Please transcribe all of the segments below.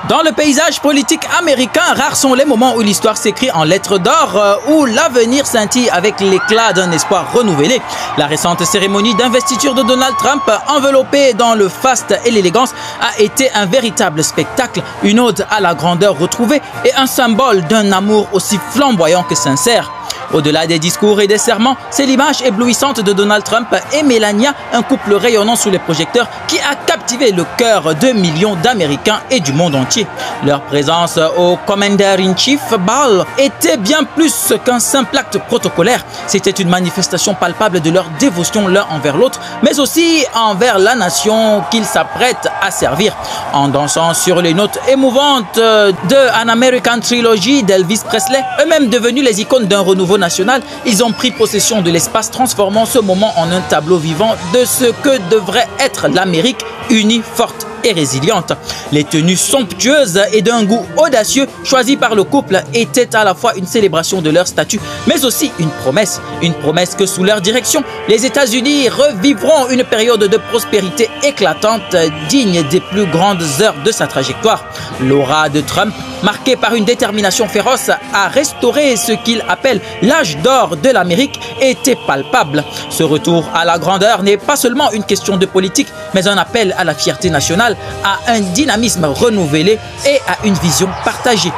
Dans le paysage politique américain, rares sont les moments où l'histoire s'écrit en lettres d'or, où l'avenir scintille avec l'éclat d'un espoir renouvelé. La récente cérémonie d'investiture de Donald Trump, enveloppée dans le faste et l'élégance, a été un véritable spectacle, une ode à la grandeur retrouvée et un symbole d'un amour aussi flamboyant que sincère. Au-delà des discours et des serments, c'est l'image éblouissante de Donald Trump et Melania, un couple rayonnant sous les projecteurs qui a captivé le cœur de millions d'Américains et du monde entier. Leur présence au Commander-in-Chief Ball était bien plus qu'un simple acte protocolaire. C'était une manifestation palpable de leur dévotion l'un envers l'autre, mais aussi envers la nation qu'ils s'apprêtent à servir. En dansant sur les notes émouvantes de An American Trilogy d'Elvis Presley, eux-mêmes devenus les icônes d'un renouveau national, ils ont pris possession de l'espace, transformant ce moment en un tableau vivant de ce que devrait être l'Amérique unie, forte et résiliente. Les tenues somptueuses et d'un goût audacieux choisis par le couple étaient à la fois une célébration de leur statut, mais aussi une promesse que sous leur direction, les États-Unis revivront une période de prospérité éclatante, digne des plus grandes heures de sa trajectoire. L'aura de Trump, marquée par une détermination féroce à restaurer ce qu'il appelle l'âge d'or de l'Amérique, était palpable. Ce retour à la grandeur n'est pas seulement une question de politique, mais un appel à la fierté nationale, à un dynamisme renouvelé et à une vision partagée.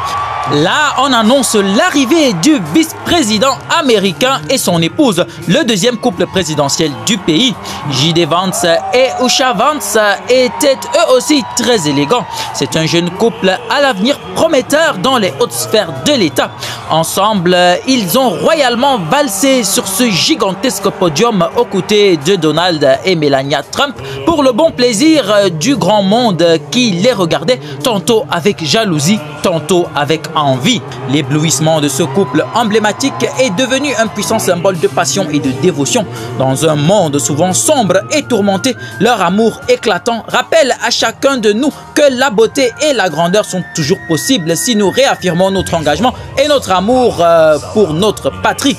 Là, on annonce l'arrivée du vice-président américain et son épouse, le deuxième couple présidentiel du pays. J.D. Vance et Usha Vance étaient eux aussi très élégants. C'est un jeune couple à l'avenir prometteur dans les hautes sphères de l'État. Ensemble, ils ont royalement valsé sur ce gigantesque podium aux côtés de Donald et Melania Trump pour le bon plaisir du grand monde qui les regardait tantôt avec jalousie, tantôt avec envie. L'éblouissement de ce couple emblématique est devenu un puissant symbole de passion et de dévotion. Dans un monde souvent sombre et tourmenté, leur amour éclatant rappelle à chacun de nous que la beauté et la grandeur sont toujours possibles si nous réaffirmons notre engagement et notre amour pour notre patrie.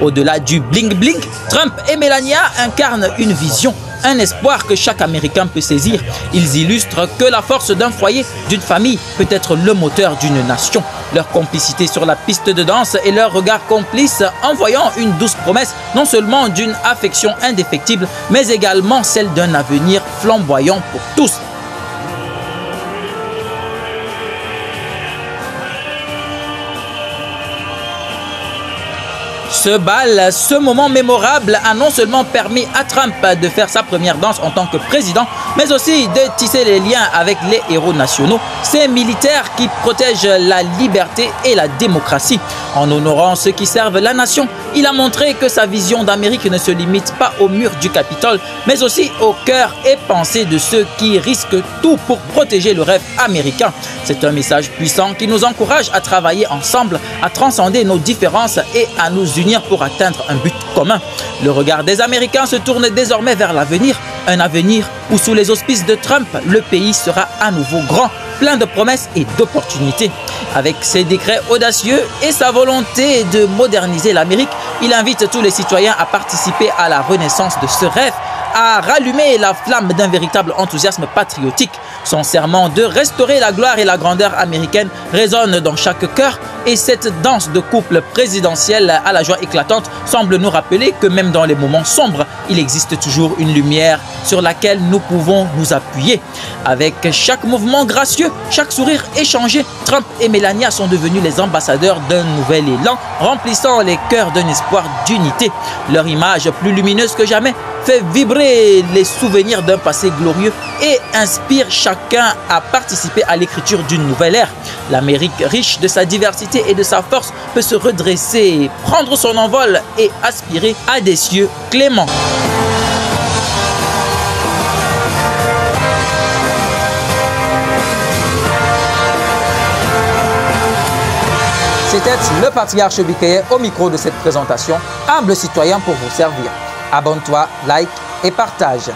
Au-delà du bling-bling, Trump et Melania incarnent une vision, un espoir que chaque Américain peut saisir. Ils illustrent que la force d'un foyer, d'une famille, peut être le moteur d'une nation. Leur complicité sur la piste de danse et leur regard complice envoyant une douce promesse, non seulement d'une affection indéfectible, mais également celle d'un avenir flamboyant pour tous. Ce bal, ce moment mémorable a non seulement permis à Trump de faire sa première danse en tant que président, mais aussi de tisser les liens avec les héros nationaux, ces militaires qui protègent la liberté et la démocratie. En honorant ceux qui servent la nation, il a montré que sa vision d'Amérique ne se limite pas au mur du Capitole, mais aussi au cœur et pensée de ceux qui risquent tout pour protéger le rêve américain. C'est un message puissant qui nous encourage à travailler ensemble, à transcender nos différences et à nous unir pour atteindre un but commun. Le regard des Américains se tourne désormais vers l'avenir, un avenir où sous les auspices de Trump, le pays sera à nouveau grand, plein de promesses et d'opportunités. Avec ses décrets audacieux et sa volonté de moderniser l'Amérique, il invite tous les citoyens à participer à la renaissance de ce rêve, à rallumer la flamme d'un véritable enthousiasme patriotique. Son serment de restaurer la gloire et la grandeur américaine résonne dans chaque cœur et cette danse de couple présidentielle à la joie éclatante semble nous rappeler que même dans les moments sombres, il existe toujours une lumière sur laquelle nous pouvons nous appuyer. Avec chaque mouvement gracieux, chaque sourire échangé, Trump et Melania sont devenus les ambassadeurs d'un nouvel élan, remplissant les cœurs d'un espoir d'unité. Leur image, plus lumineuse que jamais, fait vibrer les souvenirs d'un passé glorieux et inspire chacun à participer à l'écriture d'une nouvelle ère. L'Amérique, riche de sa diversité et de sa force, peut se redresser, prendre son envol et aspirer à des cieux cléments. C'était le patriarche Bikeye au micro de cette présentation, humble citoyen pour vous servir. Abonne-toi, like et partage.